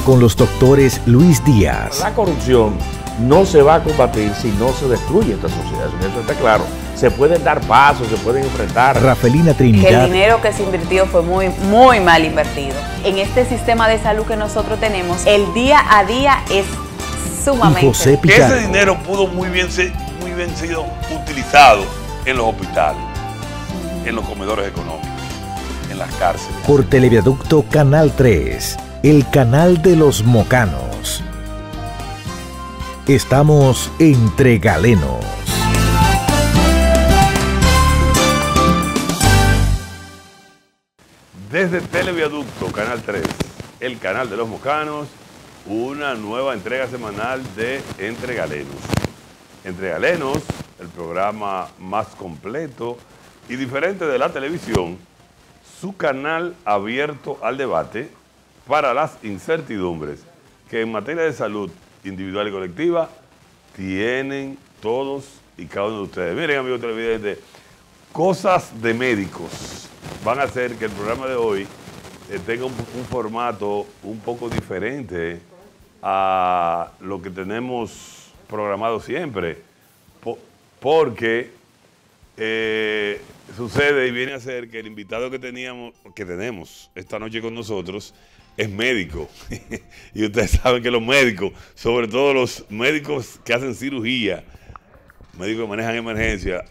con los doctores Luis Díaz. La corrupción no se va a combatir si no se destruye esta sociedad, eso está claro. Se pueden dar pasos, se pueden enfrentar. Rafelina Trinidad. Que el dinero que se invirtió fue muy mal invertido. En este sistema de salud que nosotros tenemos, el día a día es sumamente. Y José Pichardo. Ese dinero pudo muy bien sido utilizado en los hospitales, en los comedores económicos, en las cárceles. Por Televiaducto Canal 3, el canal de los mocanos. Estamos entre galenos. Desde Televiaducto Canal 3, el canal de los mocanos, una nueva entrega semanal de Entre Galenos. Entre Galenos, el programa más completo y diferente de la televisión, su canal abierto al debate para las incertidumbres que en materia de salud individual y colectiva tienen todos y cada uno de ustedes. Miren, amigos televidentes, cosas de médicos van a hacer que el programa de hoy tenga un formato un poco diferente a lo que tenemos programado siempre, porque sucede y viene a ser que el invitado que tenemos esta noche con nosotros es médico. Y ustedes saben que los médicos, sobre todo los médicos que hacen cirugía, médicos que manejan emergencia,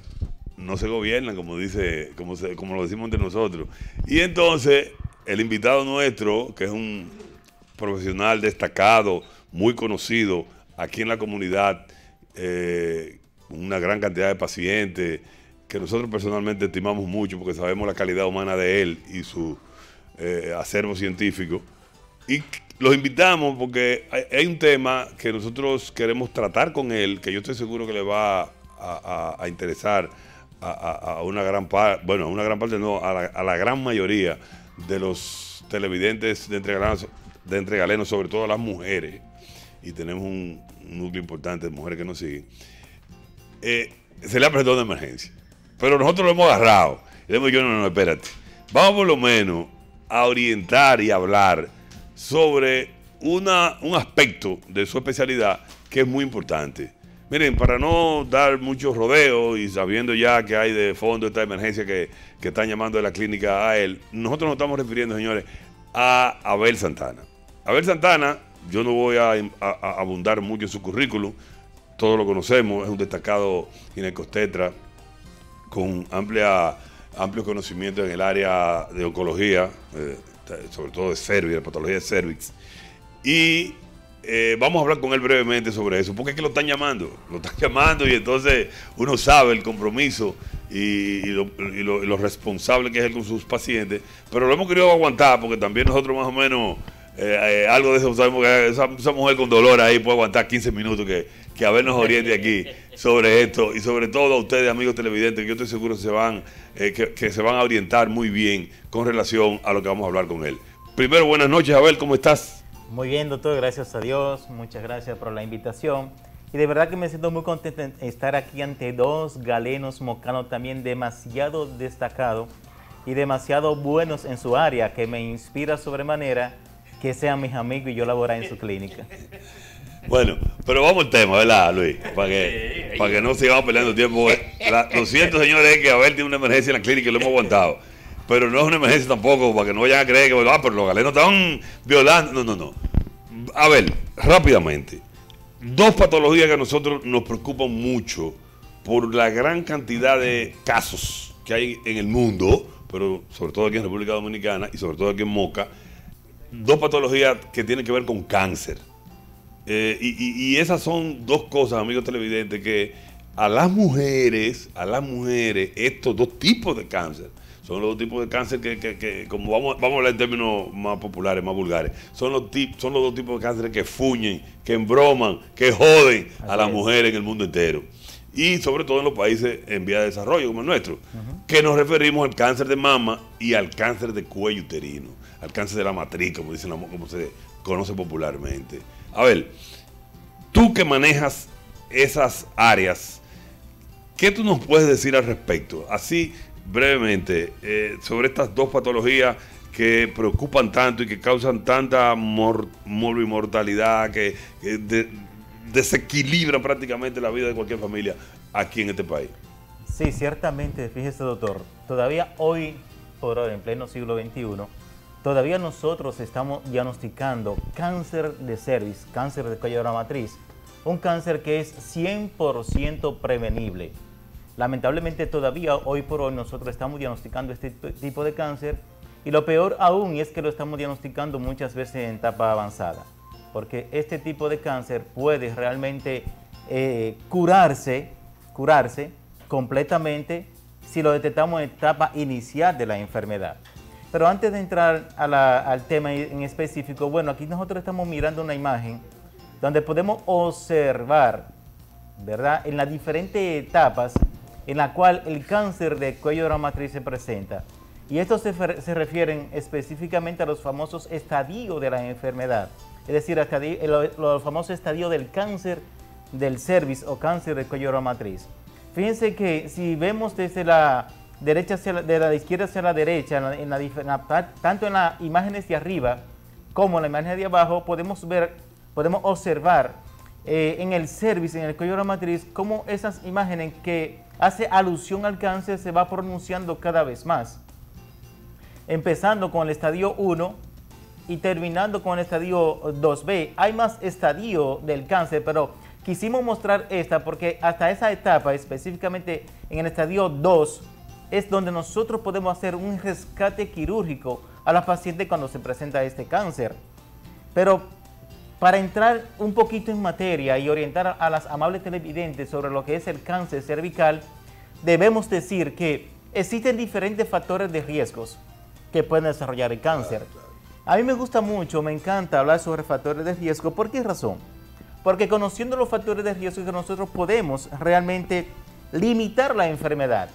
no se gobiernan, como lo decimos entre nosotros. Y entonces, el invitado nuestro, que es un profesional destacado, muy conocido aquí en la comunidad, una gran cantidad de pacientes, que nosotros personalmente estimamos mucho porque sabemos la calidad humana de él y su acervo científico. Y los invitamos porque hay un tema que nosotros queremos tratar con él, que yo estoy seguro que le va a interesar a una gran parte, bueno, a una gran parte no, a la gran mayoría de los televidentes de Entre Galenos, sobre todo a las mujeres, y tenemos un núcleo importante de mujeres que nos siguen. Se le ha presentado una emergencia, pero nosotros lo hemos agarrado y le hemos dicho, no, espérate, vamos por lo menos a orientar y hablar sobre un aspecto de su especialidad que es muy importante. Miren, para no dar muchos rodeos y sabiendo ya que hay de fondo esta emergencia que están llamando de la clínica a él, nosotros nos estamos refiriendo, señores, a Abel Santana. Abel Santana, yo no voy a abundar mucho en su currículum, todos lo conocemos, es un destacado ginecostetra con amplio conocimiento en el área de oncología, sobre todo de cervix, de patología de cervix. Y vamos a hablar con él brevemente sobre eso, porque es que lo están llamando y entonces uno sabe el compromiso y lo responsable que es él con sus pacientes, pero lo hemos querido aguantar porque también nosotros más o menos algo de eso sabemos que esa mujer con dolor ahí puede aguantar 15 minutos que a ver nos oriente aquí sobre esto, y sobre todo a ustedes, amigos televidentes, que yo estoy seguro que se van a orientar muy bien con relación a lo que vamos a hablar con él. Primero, buenas noches, Abel, ¿cómo estás? Muy bien, doctor, gracias a Dios, muchas gracias por la invitación. Y de verdad que me siento muy contento de estar aquí ante dos galenos mocanos también demasiado destacados y demasiado buenos en su área, que me inspira sobremanera que sean mis amigos y yo laborar en su clínica. Bueno, pero vamos al tema, ¿verdad, Luis? Para que no sigamos peleando tiempo. Lo cierto, señores, es que Abel tiene una emergencia en la clínica y lo hemos aguantado. Pero no es una emergencia tampoco, para que no vayan a creer que pero los galenos están violando. No. A ver, rápidamente. Dos patologías que a nosotros nos preocupan mucho por la gran cantidad de casos que hay en el mundo, pero sobre todo aquí en República Dominicana y sobre todo aquí en Moca. Dos patologías que tienen que ver con cáncer. Y esas son dos cosas, amigos televidentes, que a las mujeres, estos dos tipos de cáncer, son los dos tipos de cáncer que como vamos a hablar en términos más populares, más vulgares, son los dos tipos de cáncer que fuñen, que embroman, que joden a las mujeres en el mundo entero. Y sobre todo en los países en vía de desarrollo, como el nuestro, que nos referimos al cáncer de mama y al cáncer de cuello uterino, al cáncer de la matriz, como se conoce popularmente. A ver, tú que manejas esas áreas, ¿qué tú nos puedes decir al respecto? Así, brevemente, sobre estas dos patologías que preocupan tanto y que causan tanta mortalidad, que desequilibra prácticamente la vida de cualquier familia aquí en este país. Sí, ciertamente, fíjese doctor, todavía hoy por hoy, en pleno siglo XXI, todavía nosotros estamos diagnosticando cáncer de cervix, cáncer de cuello de la matriz, un cáncer que es 100% prevenible. Lamentablemente todavía hoy por hoy nosotros estamos diagnosticando este tipo de cáncer y lo peor aún es que lo estamos diagnosticando muchas veces en etapa avanzada, porque este tipo de cáncer puede realmente curarse completamente si lo detectamos en etapa inicial de la enfermedad. Pero antes de entrar al tema en específico, bueno, aquí nosotros estamos mirando una imagen donde podemos observar, ¿verdad?, en las diferentes etapas en la cual el cáncer de cuello de la matriz se presenta. Y estos se refieren específicamente a los famosos estadios de la enfermedad, es decir, los famosos estadios del cáncer del cervix o cáncer de cuello de la matriz. Fíjense que si vemos desde la derecha de la izquierda hacia la derecha, tanto en las imágenes de arriba como en la imagen de abajo, podemos observar en el cervix, en el cuello de la matriz, cómo esas imágenes que hace alusión al cáncer se va pronunciando cada vez más, empezando con el estadio 1 y terminando con el estadio 2B. Hay más estadios del cáncer, pero quisimos mostrar esta porque hasta esa etapa, específicamente en el estadio 2, es donde nosotros podemos hacer un rescate quirúrgico a la paciente cuando se presenta este cáncer. Pero para entrar un poquito en materia y orientar a las amables televidentes sobre lo que es el cáncer cervical, debemos decir que existen diferentes factores de riesgos que pueden desarrollar el cáncer. A mí me gusta mucho, me encanta hablar sobre factores de riesgo. ¿Por qué razón? Porque conociendo los factores de riesgo que nosotros podemos realmente limitar la enfermedad.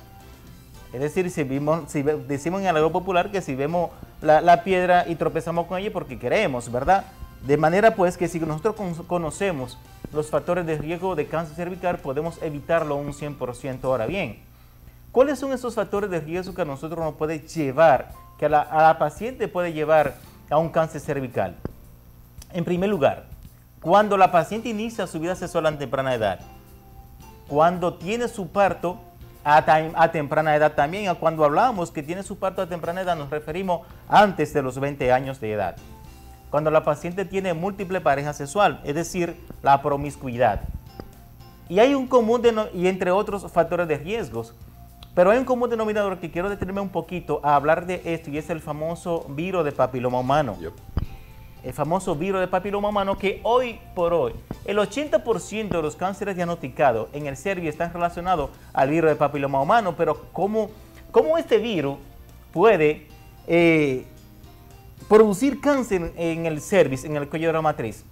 Es decir, si decimos en el algo popular que si vemos la piedra y tropezamos con ella porque queremos, ¿verdad? De manera pues que si nosotros conocemos los factores de riesgo de cáncer cervical, podemos evitarlo un 100%. Ahora bien, ¿cuáles son esos factores de riesgo que a nosotros nos puede llevar, que a la paciente puede llevar a un cáncer cervical? En primer lugar, cuando la paciente inicia su vida sexual a temprana edad, cuando tiene su parto a temprana edad también, cuando hablamos que tiene su parto a temprana edad nos referimos antes de los 20 años de edad. Cuando la paciente tiene múltiple pareja sexual, es decir, la promiscuidad. Y hay un común, y entre otros factores de riesgos, pero hay un común denominador que quiero detenerme un poquito a hablar de esto y es el famoso virus de papiloma humano. Yep. El famoso virus de papiloma humano que hoy por hoy, el 80% de los cánceres diagnosticados en el cervix están relacionados al virus de papiloma humano, pero ¿cómo este virus puede producir cáncer en el cervix, en el cuello de la matriz?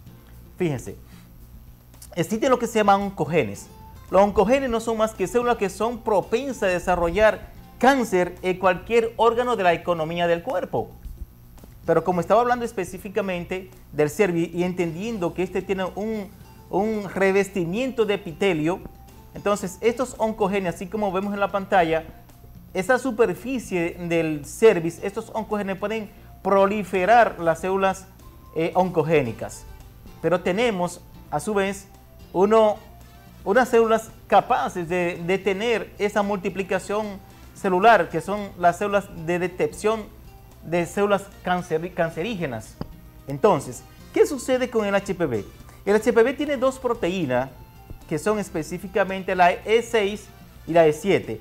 Fíjense, existen lo que se llaman oncogenes. Los oncogenes no son más que células que son propensas a desarrollar cáncer en cualquier órgano de la economía del cuerpo. Pero como estaba hablando específicamente del cervix y entendiendo que este tiene un revestimiento de epitelio, entonces estos oncogenes, así como vemos en la pantalla, esa superficie del cervix, estos oncogenes pueden proliferar las células oncogénicas. Pero tenemos, a su vez, unas células capaces de tener esa multiplicación celular, que son las células de detección de células cancerígenas. Entonces, ¿qué sucede con el HPV? El HPV tiene dos proteínas que son específicamente la E6 y la E7.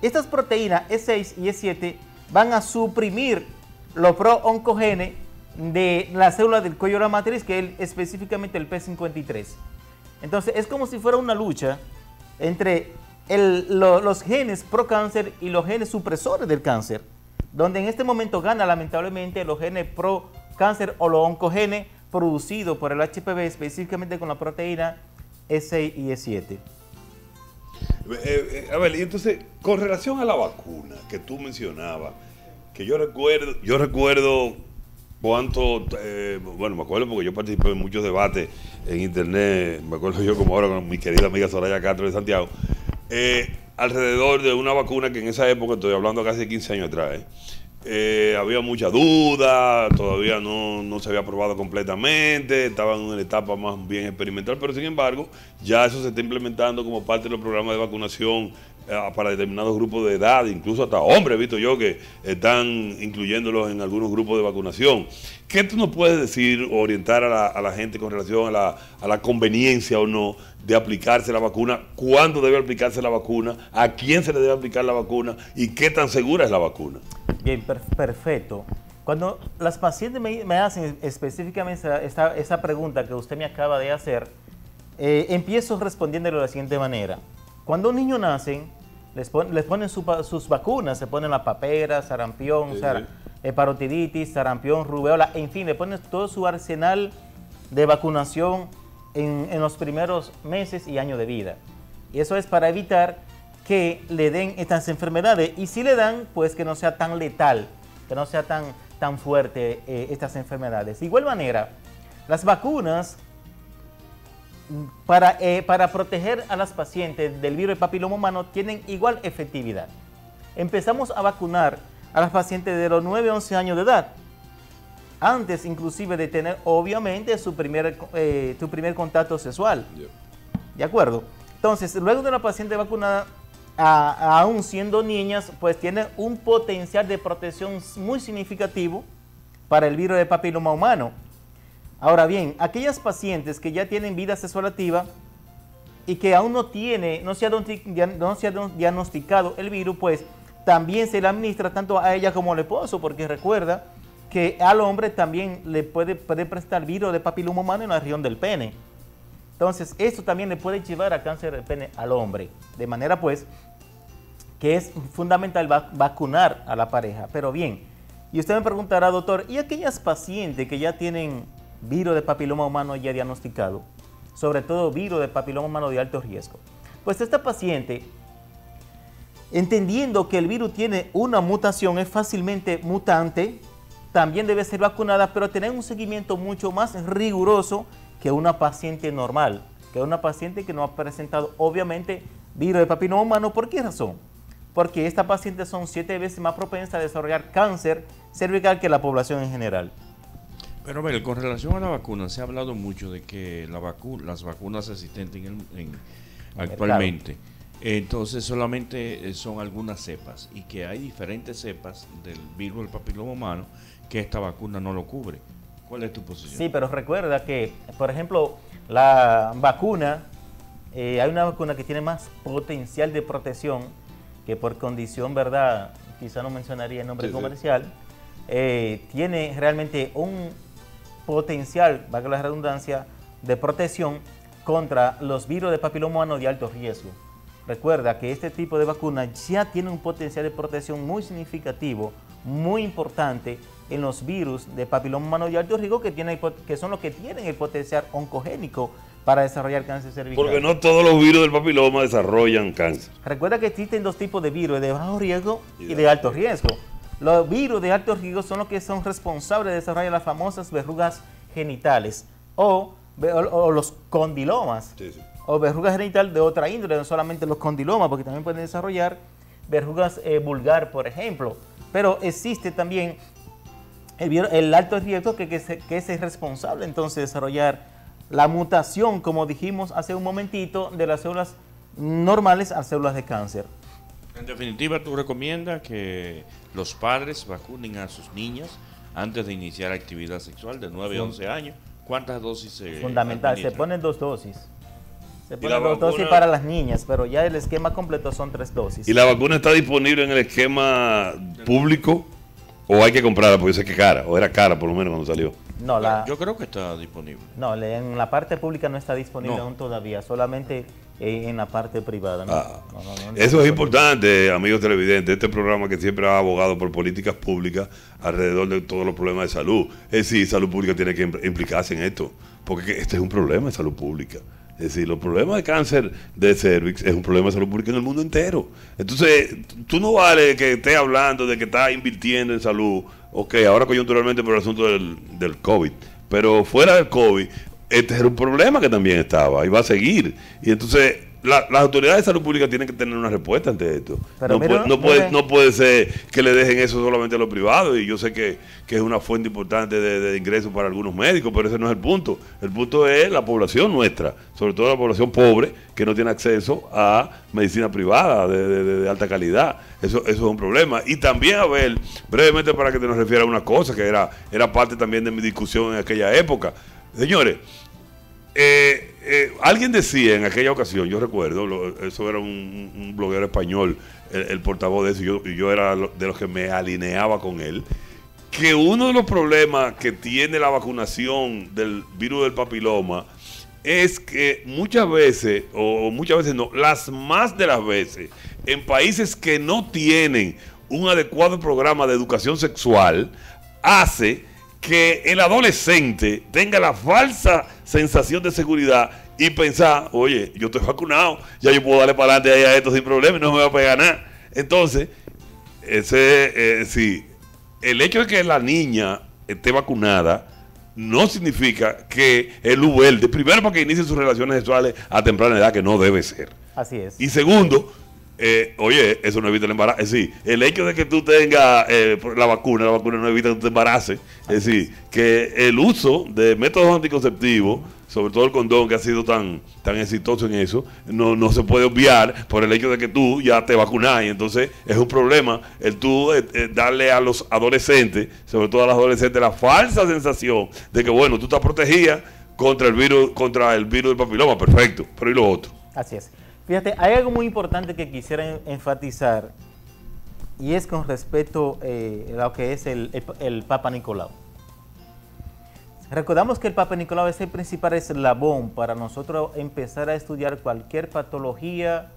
Estas proteínas E6 y E7 van a suprimir los pro-oncogenes de la célula del cuello de la matriz, que es específicamente el P53. Entonces, es como si fuera una lucha entre los genes pro-cáncer y los genes supresores del cáncer, donde en este momento gana lamentablemente los genes pro-cáncer o los oncogenes producidos por el HPV, específicamente con la proteína E6 y E7. A ver, y entonces, con relación a la vacuna que tú mencionabas, que yo recuerdo cuánto, bueno, me acuerdo porque yo participé en muchos debates en internet, me acuerdo yo como ahora con mi querida amiga Soraya Castro de Santiago, alrededor de una vacuna que en esa época, estoy hablando casi 15 años atrás, había mucha duda, todavía no se había aprobado completamente, estaban en una etapa más bien experimental, pero sin embargo, ya eso se está implementando como parte de los programas de vacunación para determinados grupos de edad, incluso hasta hombres, he visto yo, que están incluyéndolos en algunos grupos de vacunación. ¿Qué tú nos puedes decir o orientar a la gente con relación a la conveniencia o no de aplicarse la vacuna? ¿Cuándo debe aplicarse la vacuna? ¿A quién se le debe aplicar la vacuna? ¿Y qué tan segura es la vacuna? Bien, perfecto. Cuando las pacientes me hacen específicamente esa pregunta que usted me acaba de hacer, empiezo respondiéndole de la siguiente manera. Cuando un niño nace, les ponen sus vacunas, se ponen la papera, sarampión, parotiditis, sarampión, rubeola, en fin, le ponen todo su arsenal de vacunación en los primeros meses y años de vida. Y eso es para evitar que le den estas enfermedades, y si le dan, pues que no sea tan letal, que no sea tan fuerte estas enfermedades. De igual manera, las vacunas para proteger a las pacientes del virus del papiloma humano tienen igual efectividad. Empezamos a vacunar a las pacientes de los 9 a 11 años de edad, antes inclusive de tener obviamente tu primer contacto sexual. ¿De acuerdo? Entonces, luego de la paciente vacunada, aún siendo niñas, pues tienen un potencial de protección muy significativo para el virus del papiloma humano. Ahora bien, aquellas pacientes que ya tienen vida sexual activa y que aún no se ha diagnosticado el virus, pues también se le administra tanto a ella como al esposo, porque recuerda que al hombre también le puede presentar virus de papiloma humano en la región del pene. Entonces, esto también le puede llevar a cáncer del pene al hombre. De manera, pues, que es fundamental vacunar a la pareja. Pero bien, y usted me preguntará, doctor, ¿y aquellas pacientes que ya tienen virus de papiloma humano ya diagnosticado? Sobre todo virus de papiloma humano de alto riesgo. Pues esta paciente, entendiendo que el virus tiene una mutación, es fácilmente mutante, también debe ser vacunada, pero tener un seguimiento mucho más riguroso que una paciente normal, que una paciente que no ha presentado obviamente virus de papiloma humano. ¿Por qué razón? Porque estas pacientes son 7 veces más propensas a desarrollar cáncer cervical que la población en general. Pero bueno, con relación a la vacuna, se ha hablado mucho de que las vacunas existentes actualmente, entonces solamente son algunas cepas, y que hay diferentes cepas del virus del papiloma humano que esta vacuna no lo cubre. ¿Cuál es tu posición? Sí, pero recuerda que, por ejemplo, la vacuna, hay una vacuna que tiene más potencial de protección, que por condición, ¿verdad? Quizá no mencionaría el nombre comercial, tiene realmente un potencial, valga la redundancia, de protección contra los virus de papiloma humano de alto riesgo. Recuerda que este tipo de vacuna ya tiene un potencial de protección muy significativo, muy importante en los virus de papiloma humano de alto riesgo, que son los que tienen el potencial oncogénico para desarrollar cáncer cervical. Porque no todos los virus del papiloma desarrollan cáncer. Recuerda que existen dos tipos de virus, de bajo riesgo y de alto riesgo. Los virus de alto riesgo son los que son responsables de desarrollar las famosas verrugas genitales o los condilomas. O verrugas genitales de otra índole, no solamente los condilomas, porque también pueden desarrollar verrugas vulgar, por ejemplo. Pero existe también el alto riesgo que es el responsable entonces de desarrollar la mutación, como dijimos hace un momentito, de las células normales a células de cáncer. En definitiva, ¿tú recomiendas que los padres vacunen a sus niñas antes de iniciar actividad sexual de 9 a 11 años? ¿Cuántas dosis se Fundamental, administran? se ponen 2 dosis. Se ¿Y ponen la 2 dosis vacuna? para las niñas, pero ya el esquema completo son 3 dosis. ¿Y la vacuna está disponible en el esquema público o hay que comprarla? Porque yo sé que es cara, o era cara por lo menos cuando salió. No, Yo creo que está disponible. no, en la parte pública no está disponible No. aún todavía, solamente en la parte privada. ¿no? Ah, No, Eso es importante, amigos televidentes, este programa que siempre ha abogado por políticas públicas alrededor de todos los problemas de salud. Es decir, salud pública tiene que implicarse en esto, porque este es un problema de salud pública. Es decir, los problemas de cáncer de cervix es un problema de salud pública en el mundo entero. Entonces, tú no vale que estés hablando de que estás invirtiendo en salud, ok, ahora coyunturalmente por el asunto del COVID, pero fuera del COVID, este era un problema que también estaba y va a seguir. Y entonces, las autoridades de salud pública tienen que tener una respuesta ante esto. Pero No puede ser que le dejen eso solamente a los privados, y yo sé que es una fuente importante de ingresos para algunos médicos, pero ese no es el punto. El punto es la población nuestra, sobre todo la población pobre, que no tiene acceso a medicina privada de alta calidad. Eso es un problema. Y también, a ver, brevemente para que te nos refiera a una cosa que era parte también de mi discusión en aquella época. Señores, alguien decía en aquella ocasión, yo recuerdo, eso era un bloguero español, el portavoz de eso, y yo era de los que me alineaba con él, que uno de los problemas que tiene la vacunación del virus del papiloma es que muchas veces no, las más de las veces, en países que no tienen un adecuado programa de educación sexual, hace que el adolescente tenga la falsa sensación de seguridad y pensar, oye, yo estoy vacunado, ya yo puedo darle para adelante ahí a esto sin problema y no me va a pegar nada. Entonces, sí, el hecho de que la niña esté vacunada no significa que el luz verde, primero porque inicie sus relaciones sexuales a temprana edad, que no debe ser. Así es. Y segundo, oye, eso no evita el embarazo. Es decir, el hecho de que tú tengas la vacuna no evita que tú te embaraces. Es decir, que el uso de métodos anticonceptivos, sobre todo el condón, que ha sido tan exitoso en eso, no se puede obviar por el hecho de que tú ya te vacunas. Y entonces es un problema el tú darle a los adolescentes, sobre todo a las adolescentes, la falsa sensación de que, bueno, tú estás protegida contra el virus del papiloma. Perfecto, pero ¿y lo otro? Así es. Fíjate, hay algo muy importante que quisiera enfatizar, y es con respecto a lo que es el Papa Nicolau. Recordamos que el Papa Nicolau es el principal eslabón para nosotros empezar a estudiar cualquier patología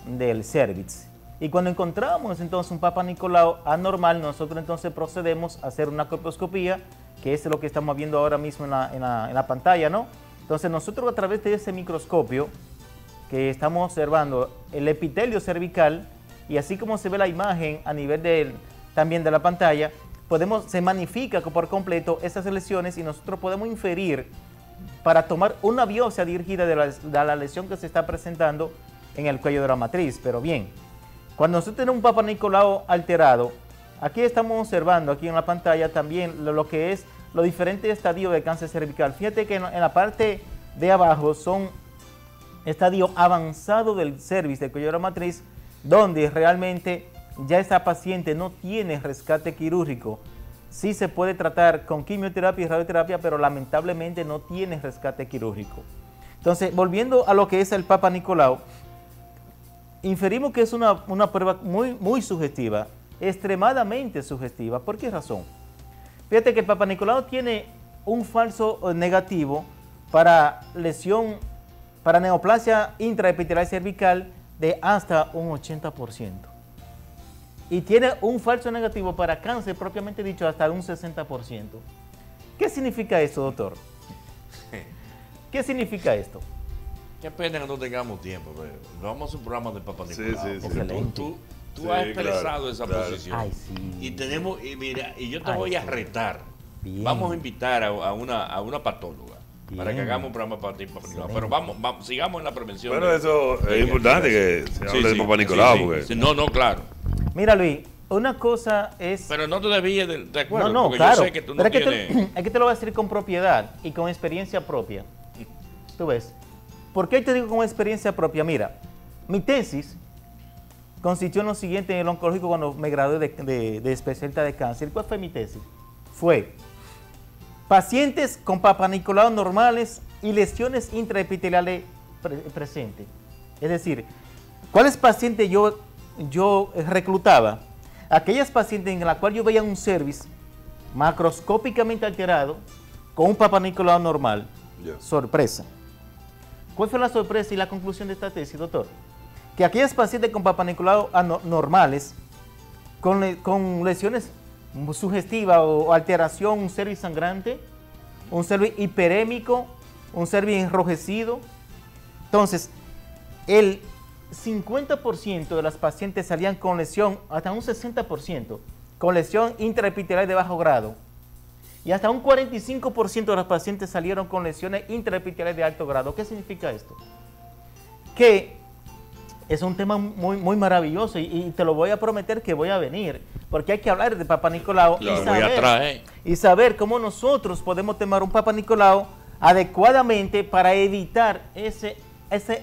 del cervix. Y cuando encontramos entonces un Papa Nicolau anormal, nosotros entonces procedemos a hacer una colposcopía, que es lo que estamos viendo ahora mismo en la pantalla, ¿no? Entonces nosotros a través de ese microscopio que estamos observando el epitelio cervical, y así como se ve la imagen a nivel también de la pantalla, se magnifica por completo esas lesiones, y nosotros podemos inferir para tomar una biopsia dirigida de la lesión que se está presentando en el cuello de la matriz. Pero bien, cuando nosotros tenemos un Papa Nicolau alterado, aquí estamos observando aquí en la pantalla también lo que es los diferentes estadios de cáncer cervical. Fíjate que en la parte de abajo son estadio avanzado del cervix, del cuello de la matriz, donde realmente ya esta paciente no tiene rescate quirúrgico. Sí se puede tratar con quimioterapia y radioterapia, pero lamentablemente no tiene rescate quirúrgico. Entonces, volviendo a lo que es el Papa Nicolau, inferimos que es una prueba muy sugestiva, extremadamente sugestiva. ¿Por qué razón? Fíjate que el Papa Nicolau tiene un falso negativo para neoplasia intraepitelial cervical de hasta un 80%. Y tiene un falso negativo para cáncer propiamente dicho hasta un 60%. ¿Qué significa esto, doctor? ¿Qué significa esto? Qué pena que no tengamos tiempo, pero vamos a hacer un programa de Papa Nicolau. Sí. Excelente. Tú has expresado esa posición. Ay, sí. Y yo te voy a retar. Bien. Vamos a invitar a una patóloga. Bien. Para que hagamos un programa para ti, Papa Nicolau. Pero vamos, sigamos en la prevención. Bueno, eso es importante que se hable de Papa Nicolau. Sí. No, claro. Mira, Luis, una cosa es... Pero no te debías de acuerdo. No, porque claro. yo sé que tú no tienes... Es que te lo voy a decir con propiedad y con experiencia propia. Tú ves. ¿Por qué te digo con experiencia propia? Mira, mi tesis consistió en lo siguiente en el oncológico cuando me gradué de especialista de cáncer. ¿Cuál fue mi tesis? Fue pacientes con Papa Nicolau normales y lesiones intraepiteliales presentes. Es decir, ¿cuáles pacientes yo reclutaba? Aquellas pacientes en las cuales yo veía un cervix macroscópicamente alterado con un Papa Nicolau normal. Yeah. Sorpresa. ¿Cuál fue la sorpresa y la conclusión de esta tesis, doctor? Que aquellas pacientes con Papa Nicolau normales, con lesiones sugestivas o alteración, un cervix sangrante, un cervix hiperémico, un cervix enrojecido. Entonces, el 50% de las pacientes salían con lesión, hasta un 60%, con lesión intraepitelial de bajo grado. Y hasta un 45% de las pacientes salieron con lesiones intraepiteliales de alto grado. ¿Qué significa esto? que es un tema muy maravilloso y te lo voy a prometer que voy a venir, porque hay que hablar de Papá Nicolau y saber cómo nosotros podemos tomar un Papá Nicolau adecuadamente para evitar ese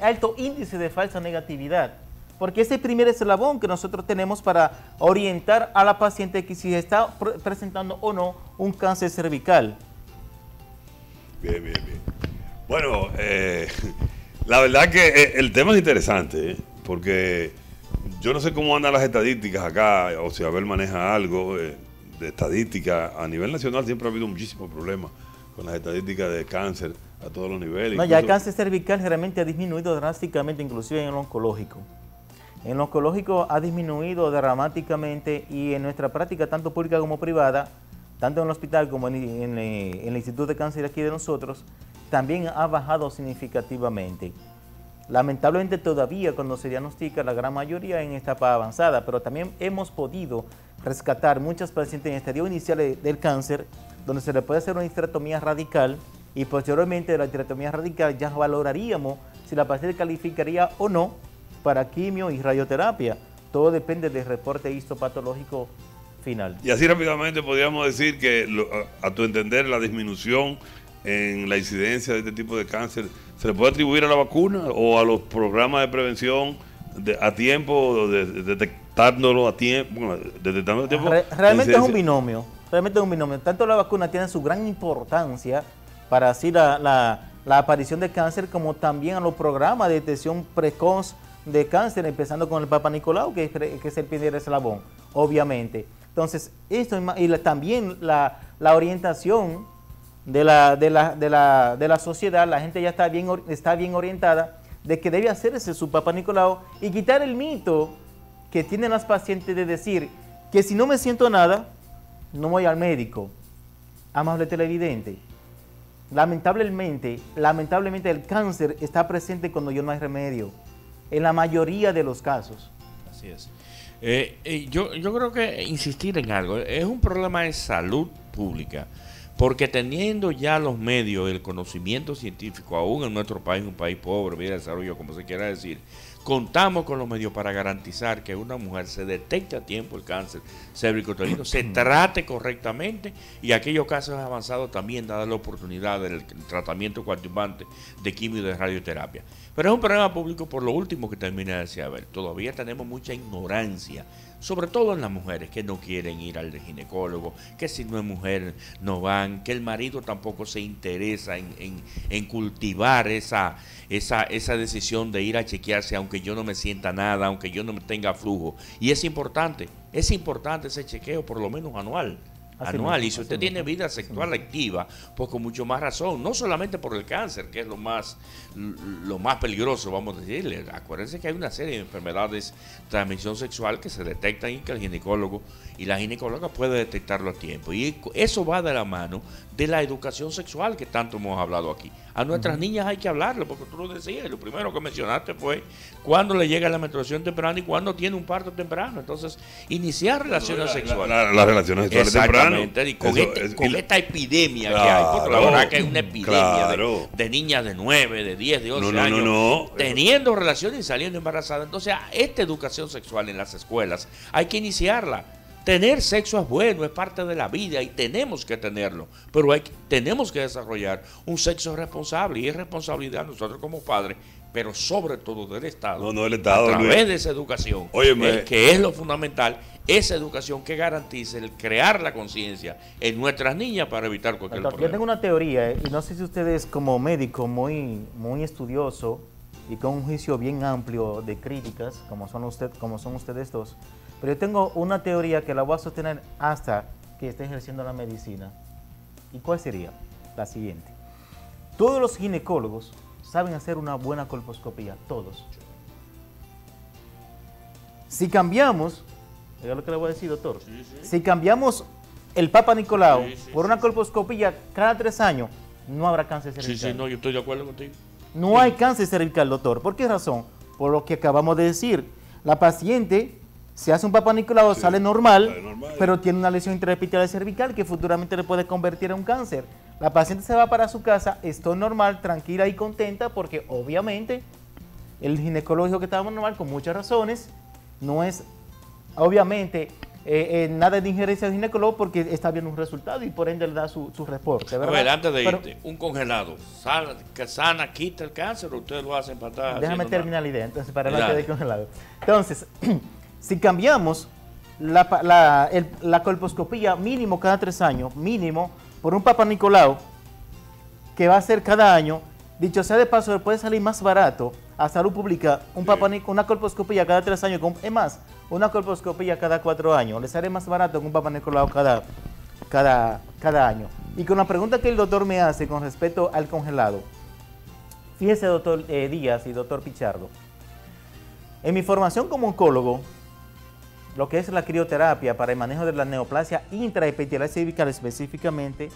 alto índice de falsa negatividad. Porque ese es el primer eslabón que nosotros tenemos para orientar a la paciente que si está presentando o no un cáncer cervical. Bien. Bueno, la verdad que el tema es interesante, porque yo no sé cómo andan las estadísticas acá, o si Abel maneja algo de estadística. A nivel nacional siempre ha habido muchísimos problemas con las estadísticas de cáncer a todos los niveles. No, ya el cáncer cervical realmente ha disminuido drásticamente, inclusive en el oncológico. En lo oncológico ha disminuido dramáticamente y en nuestra práctica, tanto pública como privada, tanto en el hospital como en el Instituto de Cáncer aquí de nosotros, también ha bajado significativamente. Lamentablemente todavía cuando se diagnostica la gran mayoría en etapa avanzada, pero también hemos podido rescatar muchas pacientes en estadio inicial del cáncer, donde se le puede hacer una histerectomía radical y posteriormente de la histerectomía radical ya valoraríamos si la paciente calificaría o no para quimio y radioterapia. Todo depende del reporte histopatológico final. Y así rápidamente podríamos decir que a tu entender la disminución en la incidencia de este tipo de cáncer se le puede atribuir a la vacuna o a los programas de prevención a tiempo, de detectándolo a tiempo. Bueno, detectando a tiempo. Realmente es un binomio. Tanto la vacuna tiene su gran importancia para así la aparición de cáncer, como también a los programas de detección precoz de cáncer, empezando con el Papá Nicolau, que es el primer eslabón, obviamente. Entonces, esto y también la orientación de la sociedad, la gente ya está bien orientada de que debe hacerse su Papá Nicolau y quitar el mito que tienen las pacientes de decir que si no me siento nada, no voy al médico. Amable televidente, lamentablemente el cáncer está presente cuando ya no hay remedio, en la mayoría de los casos. Así es. Yo creo que insistir en algo, es un problema de salud pública, porque teniendo ya los medios, el conocimiento científico, aún en nuestro país, un país pobre, vía de desarrollo, como se quiera decir, contamos con los medios para garantizar que una mujer se detecte a tiempo el cáncer cervicouterino, se trate correctamente y aquellos casos avanzados también dar la oportunidad del tratamiento coadyuvante de quimio y de radioterapia. Pero es un problema público por lo último que termina de decir, a ver, todavía tenemos mucha ignorancia, sobre todo en las mujeres que no quieren ir al ginecólogo, que si no es mujer no van, que el marido tampoco se interesa en cultivar esa decisión de ir a chequearse aunque yo no me sienta nada, aunque yo no me tenga flujo. Y es importante ese chequeo por lo menos anual. Y si usted tiene vida sexual activa, pues con mucho más razón, no solamente por el cáncer, que es lo más peligroso, vamos a decirle. Acuérdense que hay una serie de enfermedades de transmisión sexual que se detectan y que el ginecólogo y la ginecóloga puede detectarlo a tiempo. Y eso va de la mano de la educación sexual que tanto hemos hablado aquí. A nuestras niñas hay que hablarle, porque tú lo decías, lo primero que mencionaste fue cuándo le llega la menstruación temprana y cuándo tiene un parto temprano. Entonces, iniciar relaciones sexuales. Las relaciones sexuales tempranas. Y con esta epidemia que hay, porque la verdad que hay una epidemia de niñas de 9, de 10, de 11 años teniendo relaciones y saliendo embarazadas. Entonces, esta educación sexual en las escuelas hay que iniciarla. Tener sexo es bueno, es parte de la vida y tenemos que tenerlo, pero tenemos que desarrollar un sexo responsable y es responsabilidad de nosotros como padres, pero sobre todo del Estado, del Estado a través de esa educación, que es lo fundamental, esa educación que garantice el crear la conciencia en nuestras niñas para evitar cualquier problema. Yo tengo una teoría, y no sé si ustedes como médico muy estudioso y con un juicio bien amplio de críticas, como son ustedes dos, pero yo tengo una teoría que la voy a sostener hasta que esté ejerciendo la medicina. ¿Y cuál sería? La siguiente. Todos los ginecólogos saben hacer una buena colposcopía, todos. Si cambiamos, oiga lo que le voy a decir, doctor, si cambiamos el Papá Nicolau por una colposcopía cada 3 años, no habrá cáncer cervical. Yo estoy de acuerdo contigo. No hay cáncer cervical, doctor. ¿Por qué razón? Por lo que acabamos de decir. La paciente se hace un Papá Nicolau, sale normal, pero tiene una lesión intraepitelial cervical que futuramente le puede convertir en un cáncer. La paciente se va para su casa, estoy normal, tranquila y contenta, porque obviamente el ginecológico que estaba normal con muchas razones. No es, obviamente, nada de injerencia del ginecólogo porque está viendo un resultado y por ende le da su reporte, ¿verdad? A ver, antes de irte, un congelado, sana, quita el cáncer, ustedes lo hacen para estar. Déjame terminar la idea, entonces, para no quedar congelado. Entonces, si cambiamos la colposcopía mínimo cada 3 años, mínimo, por un Papa Nicolau, que va a ser cada año, dicho sea de paso, puede salir más barato a salud pública una colposcopía cada 3 años, es más, una colposcopía cada 4 años, le sale más barato que un Papa Nicolau cada año. Y con la pregunta que el doctor me hace con respecto al congelado, fíjese, doctor Díaz y doctor Pichardo, en mi formación como oncólogo, lo que es la crioterapia para el manejo de la neoplasia intraepitelial cervical específicamente,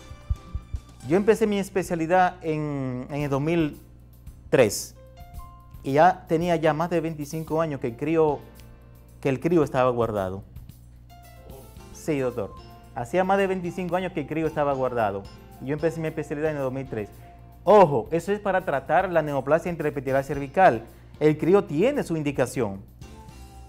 yo empecé mi especialidad en el 2003 y ya tenía ya más de 25 años que el crío estaba guardado. Sí, doctor. Hacía más de 25 años que el crío estaba guardado. Yo empecé mi especialidad en el 2003. Ojo, eso es para tratar la neoplasia intraepitelial cervical. El crío tiene su indicación.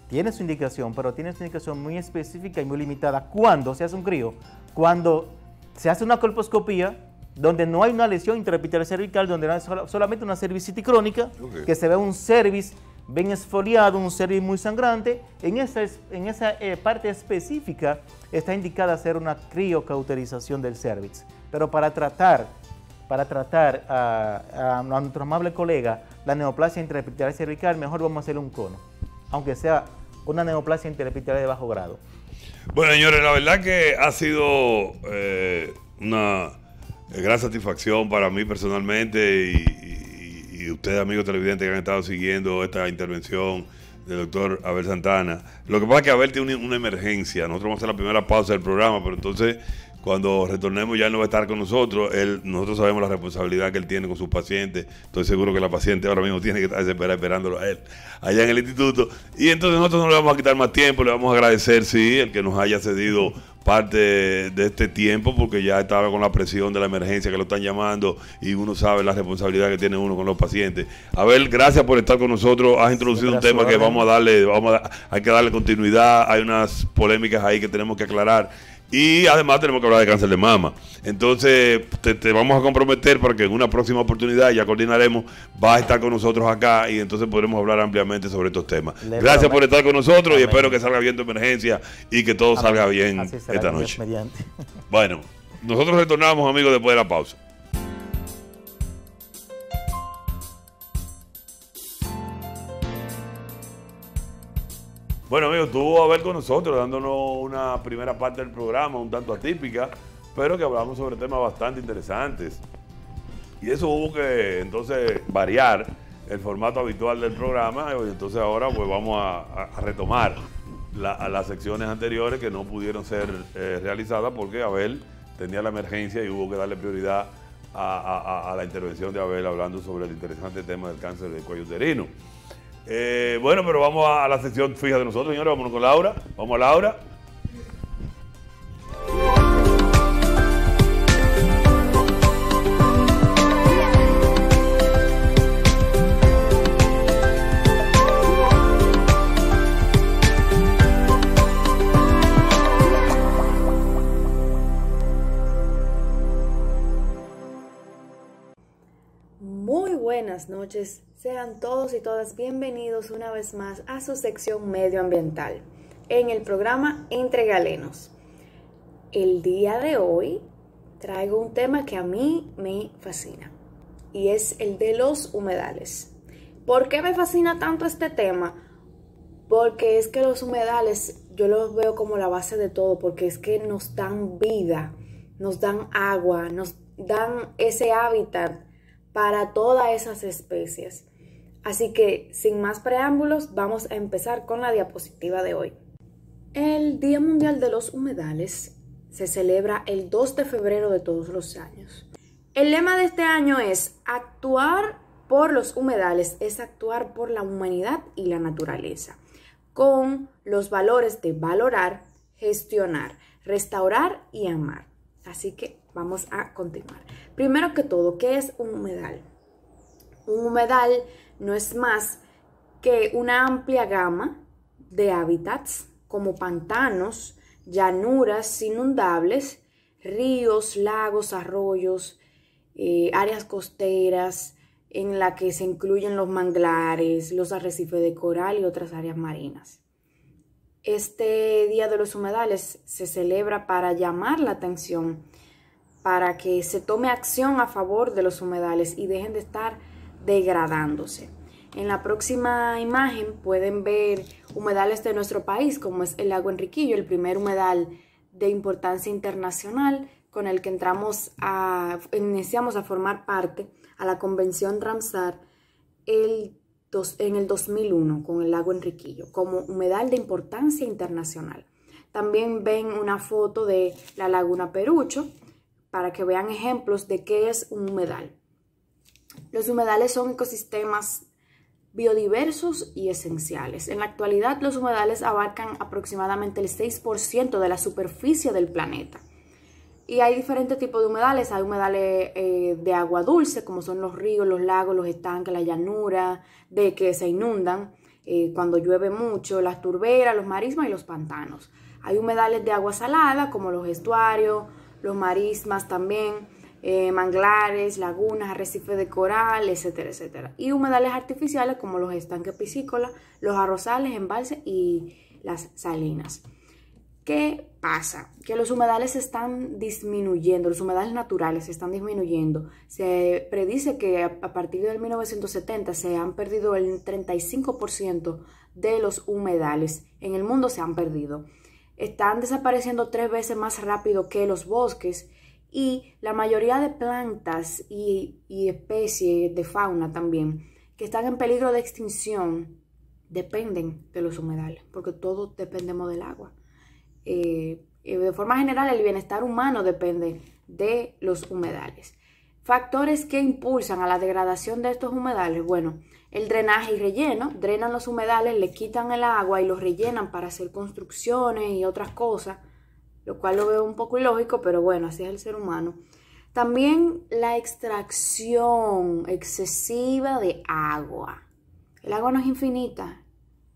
Tiene su indicación, pero tiene su indicación muy específica y muy limitada. ¿Cuándo se hace un crío? Cuando se hace una colposcopía donde no hay una lesión intraepitelial cervical, donde hay solamente una cervicitis crónica, que se ve un cervix bien esfoliado, un cervix muy sangrante. En esa parte específica está indicada hacer una criocauterización del cervix. Pero para tratar a nuestro amable colega la neoplasia intraepitelial cervical, mejor vamos a hacer un cono, aunque sea una neoplasia intraepitelial de bajo grado. Bueno, señores, la verdad que ha sido una gran satisfacción para mí personalmente y ustedes, amigos televidentes, que han estado siguiendo esta intervención del doctor Abel Santana. Lo que pasa es que Abel tiene una emergencia. Nosotros vamos a hacer la primera pausa del programa, pero entonces cuando retornemos ya él no va a estar con nosotros. Nosotros sabemos la responsabilidad que él tiene con sus pacientes. Estoy seguro que la paciente ahora mismo tiene que estar desesperada esperándolo a él allá en el instituto. Y entonces nosotros no le vamos a quitar más tiempo, le vamos a agradecer, sí, el que nos haya cedido parte de este tiempo, porque ya estaba con la presión de la emergencia que lo están llamando y uno sabe la responsabilidad que tiene uno con los pacientes. Abel, gracias por estar con nosotros. Has introducido un tema que hay que darle continuidad. Hay unas polémicas ahí que tenemos que aclarar. Y además tenemos que hablar de cáncer de mama. Entonces te vamos a comprometer para que en una próxima oportunidad, ya coordinaremos, vas a estar con nosotros acá y entonces podremos hablar ampliamente sobre estos temas. Gracias por estar con nosotros. Amén. Y espero que salga bien tu emergencia y que todo salga bien esta noche. Bueno, nosotros retornamos, amigos, después de la pausa. Bueno, amigos, estuvo Abel con nosotros dándonos una primera parte del programa un tanto atípica, pero que hablamos sobre temas bastante interesantes. Y eso hubo que entonces variar el formato habitual del programa, y entonces ahora pues vamos a retomar las secciones anteriores que no pudieron ser realizadas porque Abel tenía la emergencia y hubo que darle prioridad a la intervención de Abel hablando sobre el interesante tema del cáncer del cuello uterino. Bueno, pero vamos a la sección fija de nosotros, señores. Vámonos con Laura. Vamos a Laura. Muy buenas noches. Sean todos y todas bienvenidos una vez más a su sección medioambiental en el programa Entre Galenos. El día de hoy traigo un tema que a mí me fascina y es el de los humedales. ¿Por qué me fascina tanto este tema? Porque es que los humedales yo los veo como la base de todo, porque es que nos dan vida, nos dan agua, nos dan ese hábitat para todas esas especies. Así que, sin más preámbulos, vamos a empezar con la diapositiva de hoy. El Día Mundial de los Humedales se celebra el 2 de febrero de todos los años. El lema de este año es: actuar por los humedales es actuar por la humanidad y la naturaleza, con los valores de valorar, gestionar, restaurar y amar. Así que vamos a continuar. Primero que todo, ¿qué es un humedal? Un humedal no es más que una amplia gama de hábitats como pantanos, llanuras inundables, ríos, lagos, arroyos, áreas costeras en la que se incluyen los manglares, los arrecifes de coral y otras áreas marinas. Este Día de los Humedales se celebra para llamar la atención, para que se tome acción a favor de los humedales y dejen de estar degradándose. En la próxima imagen pueden ver humedales de nuestro país, como es el lago Enriquillo, el primer humedal de importancia internacional con el que iniciamos a formar parte a la Convención Ramsar en el 2001 con el lago Enriquillo como humedal de importancia internacional. También ven una foto de la laguna Perucho para que vean ejemplos de qué es un humedal. Los humedales son ecosistemas biodiversos y esenciales. En la actualidad, los humedales abarcan aproximadamente el 6% de la superficie del planeta. Y hay diferentes tipos de humedales. Hay humedales de agua dulce, como son los ríos, los lagos, los estanques, la llanura, de que se inundan cuando llueve mucho, las turberas, los marismas y los pantanos. Hay humedales de agua salada, como los estuarios, los marismas también, manglares, lagunas, arrecifes de coral, etcétera, etcétera. Y humedales artificiales como los estanques piscícolas, los arrozales, embalses y las salinas. ¿Qué pasa? Que los humedales se están disminuyendo, los humedales naturales se están disminuyendo. Se predice que a partir del 1970 se han perdido el 35% de los humedales. En el mundo se han perdido. Están desapareciendo 3 veces más rápido que los bosques. Y la mayoría de plantas y especies de fauna también que están en peligro de extinción dependen de los humedales, porque todos dependemos del agua. De forma general, el bienestar humano depende de los humedales. Factores que impulsan a la degradación de estos humedales, bueno, el drenaje y relleno. Drenan los humedales, le quitan el agua y los rellenan para hacer construcciones y otras cosas, lo cual lo veo un poco ilógico, pero bueno, así es el ser humano. También la extracción excesiva de agua. El agua no es infinita,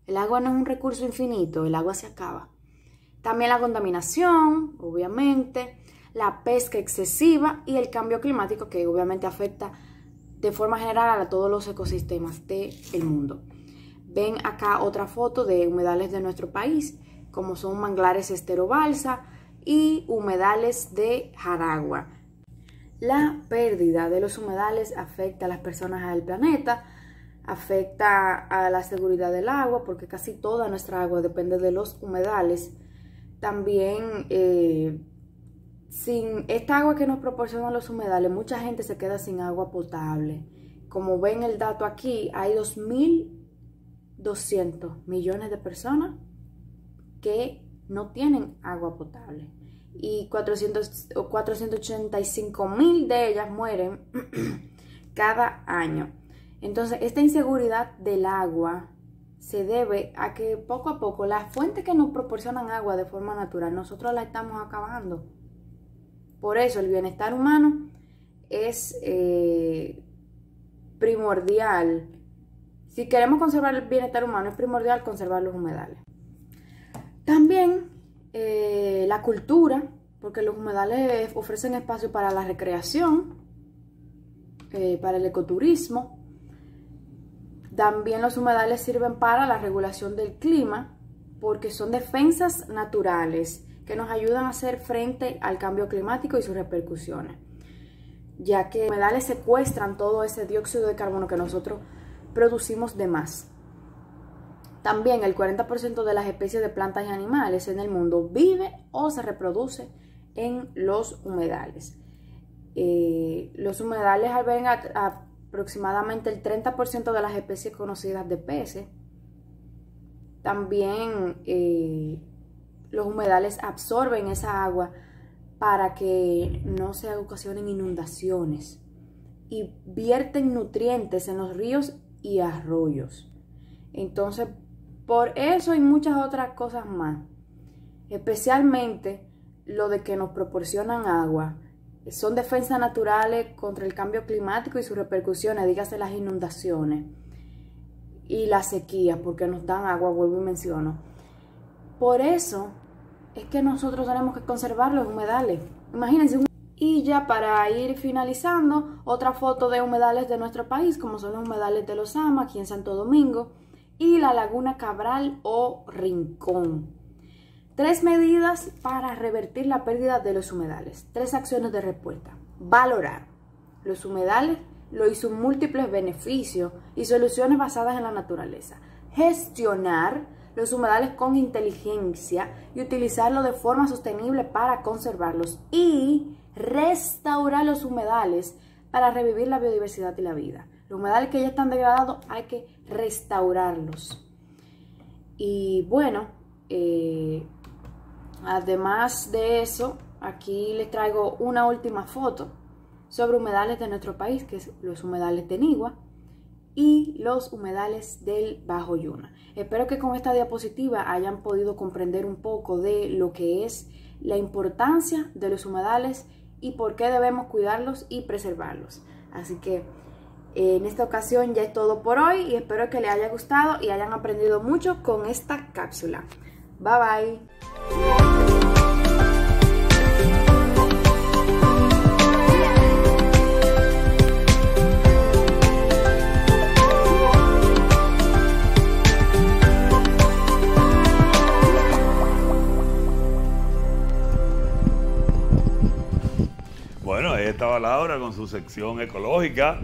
el agua no es un recurso infinito, el agua se acaba. También la contaminación, obviamente, la pesca excesiva y el cambio climático, que obviamente afecta de forma general a todos los ecosistemas del mundo. Ven acá otra foto de humedales de nuestro país, como son manglares Estero Balsa y humedales de Jaragua. La pérdida de los humedales afecta a las personas del planeta, afecta a la seguridad del agua, porque casi toda nuestra agua depende de los humedales. También, sin esta agua que nos proporcionan los humedales, mucha gente se queda sin agua potable. Como ven el dato aquí, hay 2.200 millones de personas que no tienen agua potable y 485.000 de ellas mueren cada año. Entonces, esta inseguridad del agua se debe a que poco a poco las fuentes que nos proporcionan agua de forma natural, nosotros la estamos acabando. Por eso el bienestar humano es primordial. Si queremos conservar el bienestar humano, es primordial conservar los humedales. También la cultura, porque los humedales ofrecen espacio para la recreación, para el ecoturismo. También los humedales sirven para la regulación del clima, porque son defensas naturales que nos ayudan a hacer frente al cambio climático y sus repercusiones, ya que los humedales secuestran todo ese dióxido de carbono que nosotros producimos de más. También el 40% de las especies de plantas y animales en el mundo vive o se reproduce en los humedales. Los humedales albergan aproximadamente el 30% de las especies conocidas de peces. También los humedales absorben esa agua para que no se ocasionen inundaciones y vierten nutrientes en los ríos y arroyos. Entonces, por eso y muchas otras cosas más, especialmente lo de que nos proporcionan agua, son defensas naturales contra el cambio climático y sus repercusiones, dígase las inundaciones. y la sequía, porque nos dan agua, vuelvo y menciono. Por eso es que nosotros tenemos que conservar los humedales. Imagínense. Y ya para ir finalizando, otra foto de humedales de nuestro país, como son los humedales de Los Amas, aquí en Santo Domingo, y la Laguna Cabral o Rincón. 3 medidas para revertir la pérdida de los humedales. 3 acciones de respuesta. Valorar los humedales y sus múltiples beneficios y soluciones basadas en la naturaleza. Gestionar los humedales con inteligencia y utilizarlo de forma sostenible para conservarlos. Y restaurar los humedales para revivir la biodiversidad y la vida. Los humedales que ya están degradados hay que restaurarlos. Y bueno, además de eso, aquí les traigo una última foto sobre humedales de nuestro país, que es los humedales de Nigua y los humedales del Bajo Yuna. Espero que con esta diapositiva hayan podido comprender un poco de lo que es la importancia de los humedales y por qué debemos cuidarlos y preservarlos. Así que en esta ocasión ya es todo por hoy y espero que les haya gustado y hayan aprendido mucho con esta cápsula. Bye bye. Bueno, ahí estaba Laura con su sección ecológica.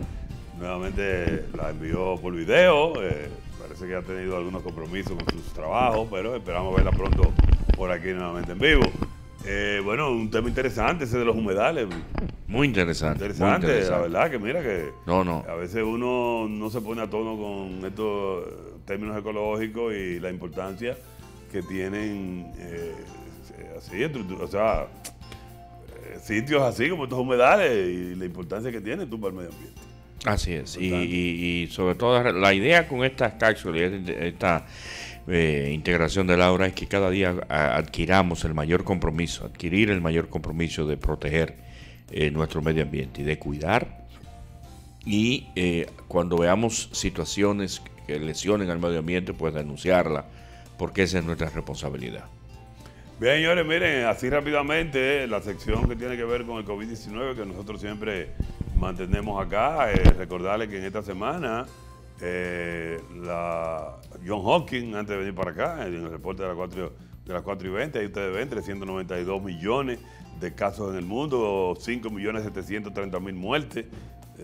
Nuevamente la envió por video. Parece que ha tenido algunos compromisos con sus trabajos, pero esperamos verla pronto por aquí nuevamente en vivo. Bueno, un tema interesante ese de los humedales. Muy interesante. Interesante, muy interesante. la verdad que mira que No. a veces uno no se pone a tono con estos términos ecológicos y la importancia que tienen así, o sea, sitios así como estos humedales y la importancia que tienen tú para el medio ambiente. Así es, y sobre todo la idea con estas cápsulas, esta integración de Laura, es que cada día adquiramos adquirir el mayor compromiso de proteger nuestro medio ambiente y de cuidar, y cuando veamos situaciones que lesionen al medio ambiente, pues denunciarla, porque esa es nuestra responsabilidad. Bien, señores, miren, así rápidamente, la sección que tiene que ver con el COVID-19 que nosotros siempre mantenemos acá, recordarles que en esta semana John Hopkins, antes de venir para acá, en el reporte de las 4:20, ahí ustedes ven 392 millones de casos en el mundo, 5.730.000 muertes,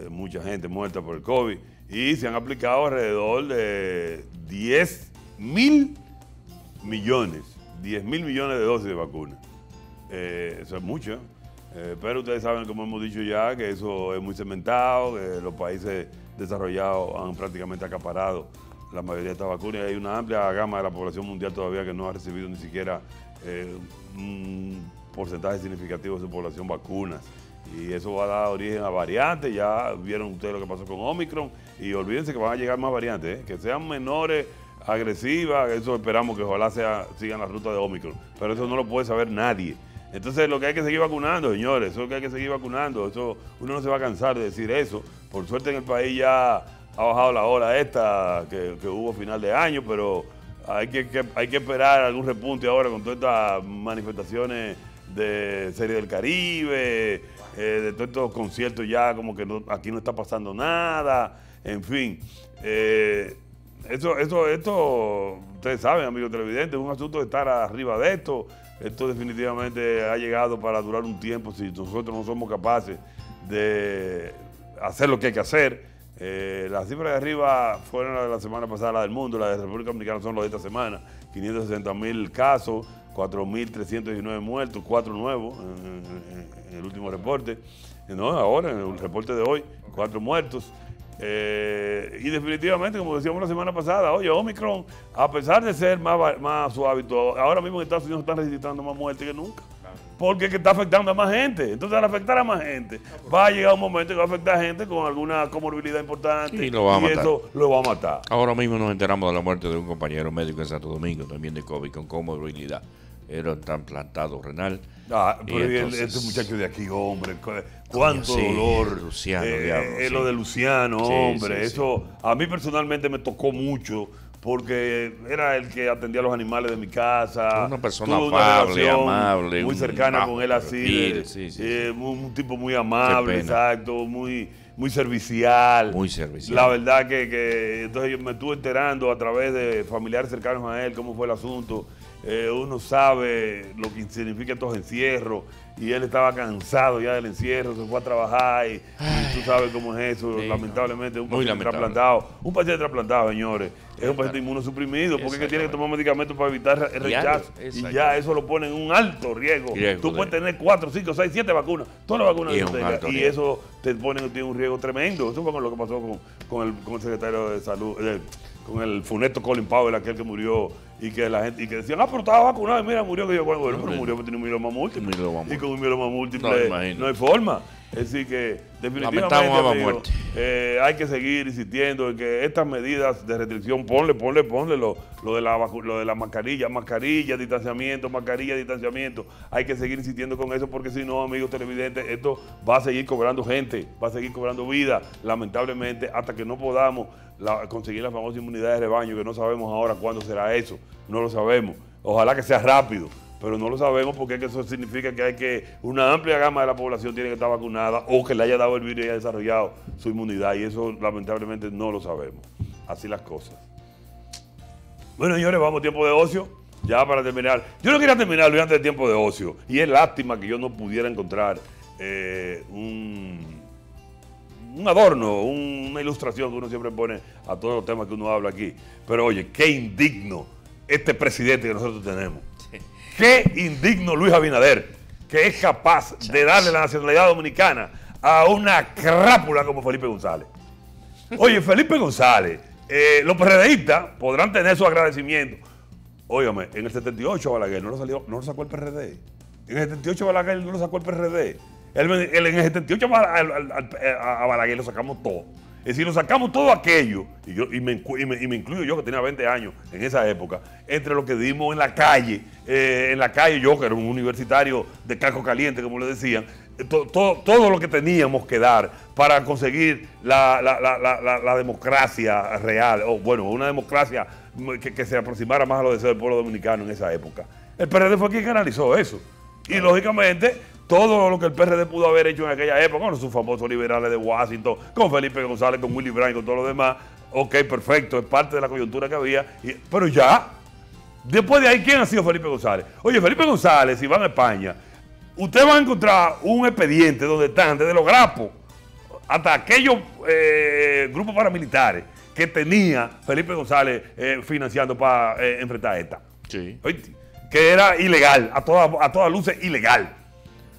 mucha gente muerta por el COVID, y se han aplicado alrededor de 10.000 millones de dosis de vacunas. Eso es mucho, pero ustedes saben, como hemos dicho ya, que eso es muy cementado, que los países desarrollados han prácticamente acaparado la mayoría de estas vacunas, y hay una amplia gama de la población mundial todavía que no ha recibido ni siquiera un porcentaje significativo de su población vacunas. Y eso va a dar origen a variantes. Ya vieron ustedes lo que pasó con Omicron, y olvídense que van a llegar más variantes, que sean menores, agresivas, eso esperamos que ojalá sigan la ruta de Omicron, pero eso no lo puede saber nadie. Entonces lo que hay que seguir vacunando, señores, eso es lo que hay que seguir vacunando, eso uno no se va a cansar de decir eso. Por suerte en el país ya ha bajado la ola esta que hubo final de año, pero hay que esperar algún repunte ahora con todas estas manifestaciones de Serie del Caribe, de todos estos conciertos ya como que aquí no está pasando nada, en fin. Esto, ustedes saben, amigos televidentes, es un asunto de estar arriba de esto. Esto definitivamente ha llegado para durar un tiempo si nosotros no somos capaces de hacer lo que hay que hacer. Las cifras de arriba fueron las de la semana pasada, las del mundo, las de República Dominicana son las de esta semana. 560.000 casos, 4.319 muertos, 4 nuevos en el último reporte. No, ahora, en el reporte de hoy, 4 muertos. Y definitivamente, como decíamos la semana pasada, oye, Omicron, a pesar de ser más suave, ahora mismo en Estados Unidos están registrando más muertes que nunca. Porque es que está afectando a más gente. Entonces, al afectar a más gente, va a llegar un momento que va a afectar a gente con alguna comorbilidad importante, y eso lo va a matar. Ahora mismo nos enteramos de la muerte de un compañero médico en Santo Domingo, también de COVID, con comorbilidad. era un trasplantado renal. Pero entonces, este muchacho de aquí, hombre, cuánto dolor. Luciano, lo de Luciano, hombre, sí. eso a mí personalmente me tocó mucho porque era el que atendía a los animales de mi casa. Una persona tuve afable, relación amable, muy cercana con él así, perfil, un tipo muy amable, exacto, muy servicial. Muy servicial. La verdad que entonces yo me estuve enterando a través de familiares cercanos a él cómo fue el asunto. Uno sabe lo que significa estos encierros y él estaba cansado ya del encierro, se fue a trabajar y tú sabes cómo es eso, sí, lamentablemente un muy paciente lamentable. trasplantado, señores, es un paciente inmunosuprimido porque es que tiene que tomar medicamentos para evitar el rechazo y ya eso lo pone en un alto riesgo. Tú puedes tener 4, 5, 6, 7 vacunas, todas las vacunas y eso te pone en un riesgo tremendo. Eso fue con lo que pasó con el secretario de salud, con el funesto Colin Powell, aquel que murió y que la gente decían, pero estaba vacunado y mira, murió. Que yo, bueno, pero murió porque tiene un mieloma múltiple. Y con un mieloma múltiple no hay forma. Es decir que definitivamente amigo, hay que seguir insistiendo en que estas medidas de restricción, ponle lo de la mascarilla, distanciamiento, hay que seguir insistiendo con eso porque si no, amigos televidentes, esto va a seguir cobrando gente, va a seguir cobrando vida, lamentablemente, hasta que no podamos conseguir la famosa inmunidad de rebaño, que no sabemos ahora cuándo será eso, no lo sabemos, ojalá que sea rápido. Pero no lo sabemos porque eso significa que una amplia gama de la población tiene que estar vacunada o que le haya dado el virus y haya desarrollado su inmunidad. Y eso lamentablemente no lo sabemos. Así las cosas. Bueno, señores, vamos a tiempo de ocio. Ya para terminar. Yo no quería terminarlo antes del tiempo de ocio. Y es lástima que yo no pudiera encontrar un adorno, una ilustración que uno siempre pone a todos los temas que uno habla aquí. Pero oye, qué indigno este presidente que nosotros tenemos. Qué indigno Luis Abinader, que es capaz de darle la nacionalidad dominicana a una crápula como Felipe González. Oye, Felipe González, los PRDistas podrán tener su agradecimiento. Óigame, en el 78 a Balaguer no lo sacó el PRD. En el 78 a Balaguer no lo sacó el PRD. En el 78 a Balaguer lo sacamos todo. Es decir, lo sacamos todo aquello, y me incluyo yo que tenía 20 años en esa época, entre lo que dimos en la calle, yo que era un universitario de casco caliente, como le decían, todo lo que teníamos que dar para conseguir la democracia real, o bueno, una democracia que se aproximara más a los deseos del pueblo dominicano en esa época. El PRD fue quien canalizó eso, y lógicamente todo lo que el PRD pudo haber hecho en aquella época, con sus famosos liberales de Washington, con Felipe González, con Willy Brandt, con todo lo demás, ok, perfecto, es parte de la coyuntura que había, pero ya, después de ahí, ¿quién ha sido Felipe González? Oye, Felipe González, si van a España, usted va a encontrar un expediente donde están desde los grapos hasta aquellos grupos paramilitares que tenía Felipe González financiando para enfrentar a ETA. Sí. ¿Oíste? Que era ilegal, a todas luces ilegal.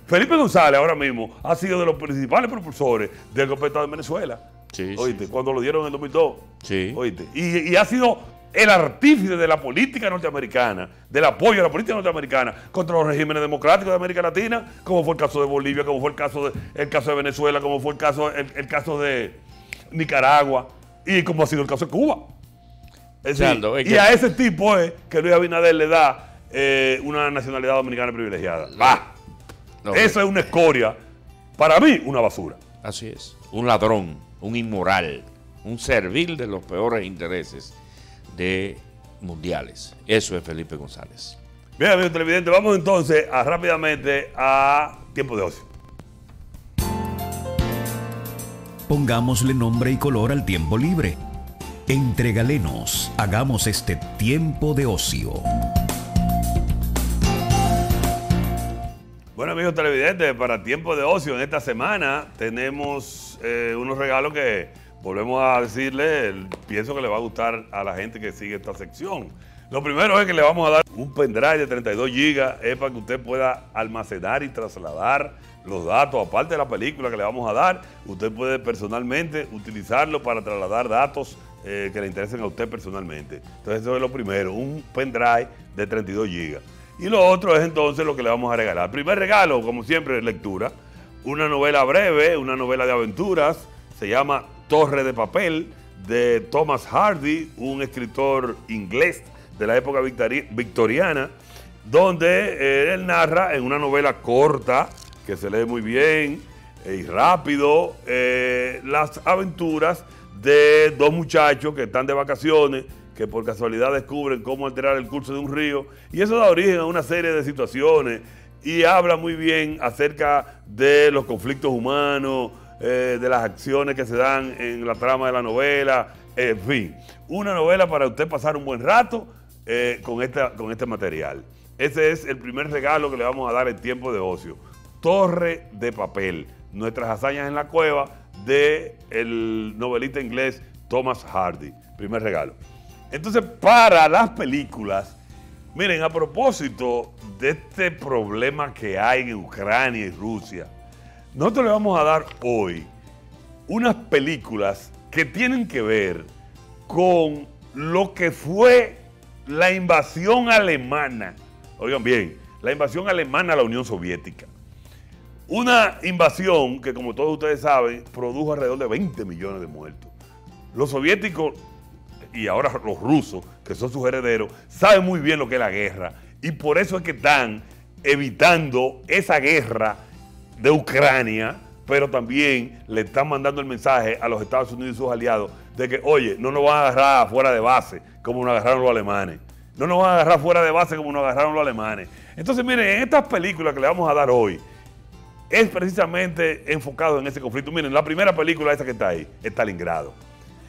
Felipe González ahora mismo ha sido de los principales propulsores del golpe de Estado en Venezuela. Sí, ¿oíste? Sí. Cuando lo dieron en el 2002. Sí. ¿Oíste? Y ha sido el artífice de la política norteamericana, del apoyo a la política norteamericana contra los regímenes democráticos de América Latina, como fue el caso de Bolivia, como fue el caso de Venezuela, como fue el caso de Nicaragua y como ha sido el caso de Cuba. Es decir, y a ese tipo es que Luis Abinader le da una nacionalidad dominicana privilegiada. No, eso es una escoria, para mí una basura. Así es, un ladrón, un inmoral, un servil de los peores intereses de mundiales. Eso es Felipe González. Bien, amigos televidentes, vamos entonces rápidamente a tiempo de ocio. Pongámosle nombre y color al tiempo libre. Entre galenos, hagamos este tiempo de ocio. Bueno, amigos televidentes, para tiempo de ocio en esta semana tenemos unos regalos que volvemos a decirle, pienso que le va a gustar a la gente que sigue esta sección. Lo primero es que le vamos a dar un pendrive de 32 GB, es para que usted pueda almacenar y trasladar los datos, aparte de la película que le vamos a dar, usted puede personalmente utilizarlo para trasladar datos que le interesen a usted personalmente. Entonces eso es lo primero, un pendrive de 32 GB. Y lo otro es entonces lo que le vamos a regalar. Primer regalo, como siempre, lectura. Una novela breve, una novela de aventuras, se llama Torre de Papel, de Thomas Hardy, un escritor inglés de la época victoriana. donde él narra en una novela corta, que se lee muy bien y rápido, las aventuras de dos muchachos que están de vacaciones, que por casualidad descubren cómo alterar el curso de un río, y eso da origen a una serie de situaciones, y habla muy bien acerca de los conflictos humanos, de las acciones que se dan en la trama de la novela, en fin, una novela para usted pasar un buen rato con este material. Ese es el primer regalo que le vamos a dar en tiempo de ocio. Torre de Papel, nuestras hazañas en la cueva del novelista inglés Thomas Hardy. Primer regalo. Entonces, para las películas, miren, a propósito de este problema que hay en Ucrania y Rusia, nosotros le vamos a dar hoy unas películas que tienen que ver con lo que fue la invasión alemana. Oigan bien, la invasión alemana a la Unión Soviética. Una invasión que, como todos ustedes saben, produjo alrededor de 20 millones de muertos. Los soviéticos y ahora los rusos, que son sus herederos, saben muy bien lo que es la guerra. Y por eso es que están evitando esa guerra de Ucrania, pero también le están mandando el mensaje a los Estados Unidos y sus aliados de que, oye, no nos van a agarrar fuera de base como nos agarraron los alemanes. No nos van a agarrar fuera de base como nos agarraron los alemanes. Entonces, miren, en estas películas que le vamos a dar hoy, es precisamente enfocado en ese conflicto. Miren, la primera película esa que está ahí, Stalingrado.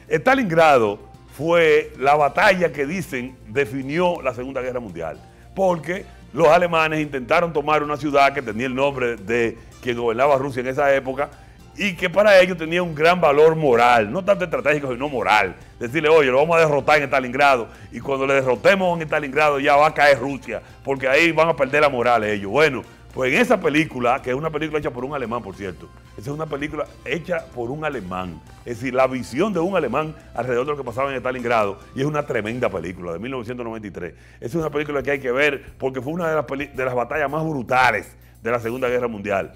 Stalingrado fue la batalla que dicen definió la Segunda Guerra Mundial, porque los alemanes intentaron tomar una ciudad que tenía el nombre de quien gobernaba Rusia en esa época y que para ellos tenía un gran valor moral, no tanto estratégico, sino moral. Decirle, oye, lo vamos a derrotar en Stalingrado y cuando le derrotemos en Stalingrado ya va a caer Rusia, porque ahí van a perder la moral ellos. Bueno, pues en esa película, que es una película hecha por un alemán, por cierto, esa es una película hecha por un alemán, es decir, la visión de un alemán alrededor de lo que pasaba en Stalingrado, y es una tremenda película de 1993. Esa es una película que hay que ver porque fue una de las batallas más brutales de la Segunda Guerra Mundial,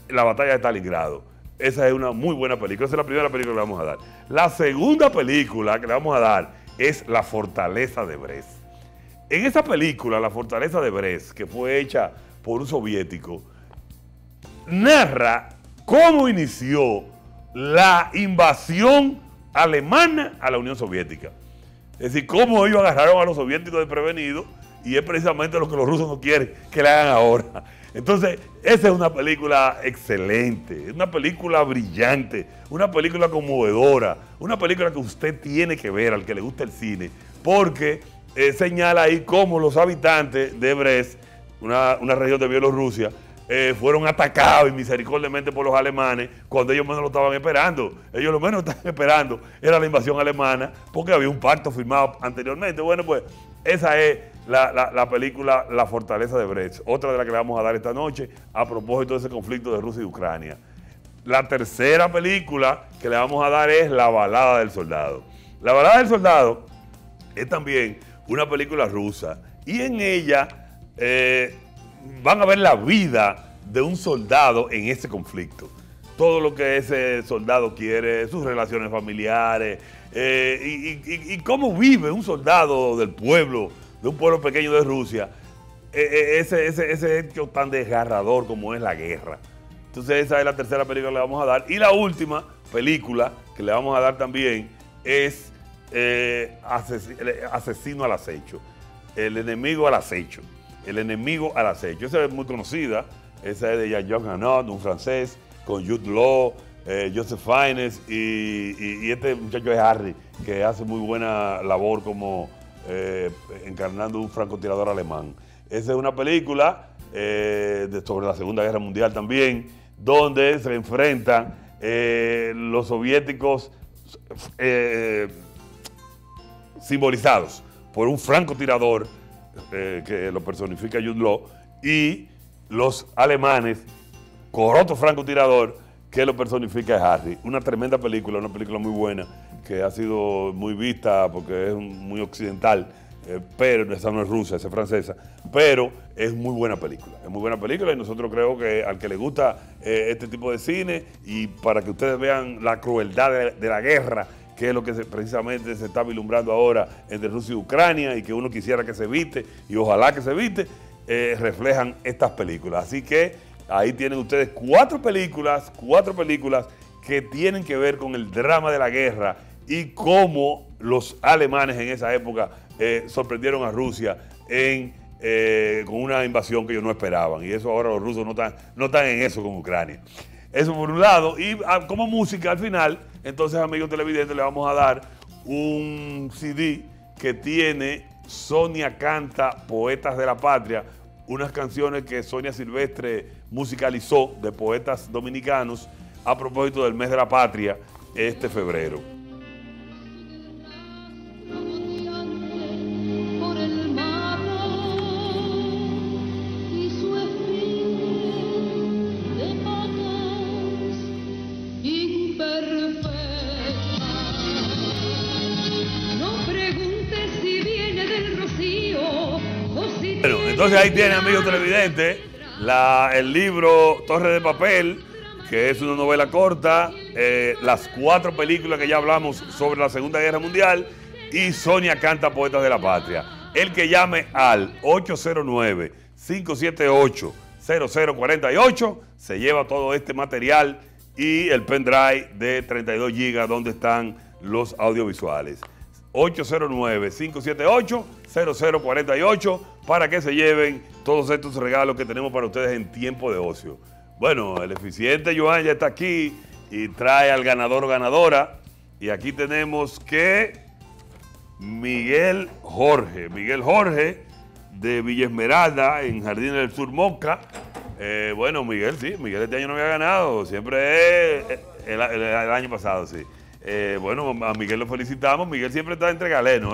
la batalla de Stalingrado. Esa es una muy buena película, esa es la primera película que le vamos a dar. La segunda película que le vamos a dar es La Fortaleza de Brest. En esa película, La Fortaleza de Brest, que fue hecha por un soviético, narra cómo inició la invasión alemana a la Unión Soviética. Es decir, cómo ellos agarraron a los soviéticos desprevenidos, y es precisamente lo que los rusos no quieren que le hagan ahora. Entonces, esa es una película excelente, es una película brillante, una película conmovedora, una película que usted tiene que ver al que le gusta el cine, porque señala ahí cómo los habitantes de Brest, una región de Bielorrusia, fueron atacados misericordiamente por los alemanes cuando ellos menos lo estaban esperando. Ellos lo menos estaban esperando era la invasión alemana porque había un pacto firmado anteriormente. Bueno, pues esa es la película La Fortaleza de Brest, otra de las que le vamos a dar esta noche a propósito de ese conflicto de Rusia y Ucrania. La tercera película que le vamos a dar es La Balada del Soldado. La Balada del Soldado es también una película rusa y en ella van a ver la vida de un soldado en ese conflicto. Todo lo que ese soldado quiere, sus relaciones familiares, y cómo vive un soldado del pueblo, de un pueblo pequeño de Rusia, ese hecho tan desgarrador como es la guerra. Entonces esa es la tercera película que le vamos a dar. Y la última película que le vamos a dar también es Asesino al Acecho. El enemigo al acecho. El enemigo al acecho. Esa es muy conocida. Esa es de Jean-Jacques Annaud, un francés, con Jude Law, Joseph Fiennes y este muchacho es Harry, que hace muy buena labor como encarnando un francotirador alemán. Esa es una película sobre la Segunda Guerra Mundial también, donde se enfrentan los soviéticos simbolizados por un francotirador que lo personifica Jude Law, y los alemanes con otro francotirador que lo personifica Harry. Una tremenda película, una película muy buena, que ha sido muy vista porque es muy occidental, pero esa no es rusa, esa es francesa, pero es muy buena película. Es muy buena película y nosotros creo que al que le gusta este tipo de cine, y para que ustedes vean la crueldad de la guerra, que es lo que precisamente se está vislumbrando ahora entre Rusia y Ucrania, y que uno quisiera que se evite, y ojalá que se evite, reflejan estas películas. Así que ahí tienen ustedes cuatro películas que tienen que ver con el drama de la guerra y cómo los alemanes en esa época sorprendieron a Rusia con una invasión que ellos no esperaban. Y eso ahora los rusos no están en eso con Ucrania. Eso por un lado. Y como música al final, entonces, amigos televidentes, le vamos a dar un CD que tiene Sonia Canta, Poetas de la Patria, unas canciones que Sonia Silvestre musicalizó de poetas dominicanos a propósito del mes de la patria este febrero. Bueno, entonces ahí tienen, amigos televidentes, el libro Torre de Papel, que es una novela corta, las cuatro películas que ya hablamos sobre la Segunda Guerra Mundial y Sonia Canta, Poetas de la Patria. El que llame al 809-578-0048 se lleva todo este material y el pendrive de 32 GB donde están los audiovisuales. 809-578-0048 para que se lleven todos estos regalos que tenemos para ustedes en tiempo de ocio. Bueno, el eficiente Joan ya está aquí y trae al ganador o ganadora. Y aquí tenemos que Miguel Jorge de Villa Esmeralda en Jardines del Sur, Moca. Bueno, Miguel, sí, Miguel este año no había ganado, siempre el año pasado, sí. Bueno, a Miguel lo felicitamos. Miguel siempre está entre galenos,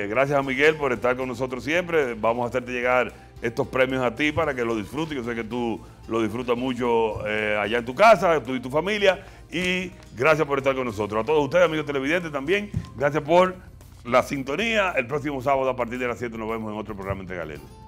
gracias a Miguel por estar con nosotros siempre. Vamos a hacerte llegar estos premios a ti para que lo disfrutes. Yo sé que tú lo disfrutas mucho allá en tu casa, tú y tu familia. Y gracias por estar con nosotros. A todos ustedes, amigos televidentes, también, gracias por la sintonía. El próximo sábado a partir de las 7 nos vemos en otro programa Entre Galenos.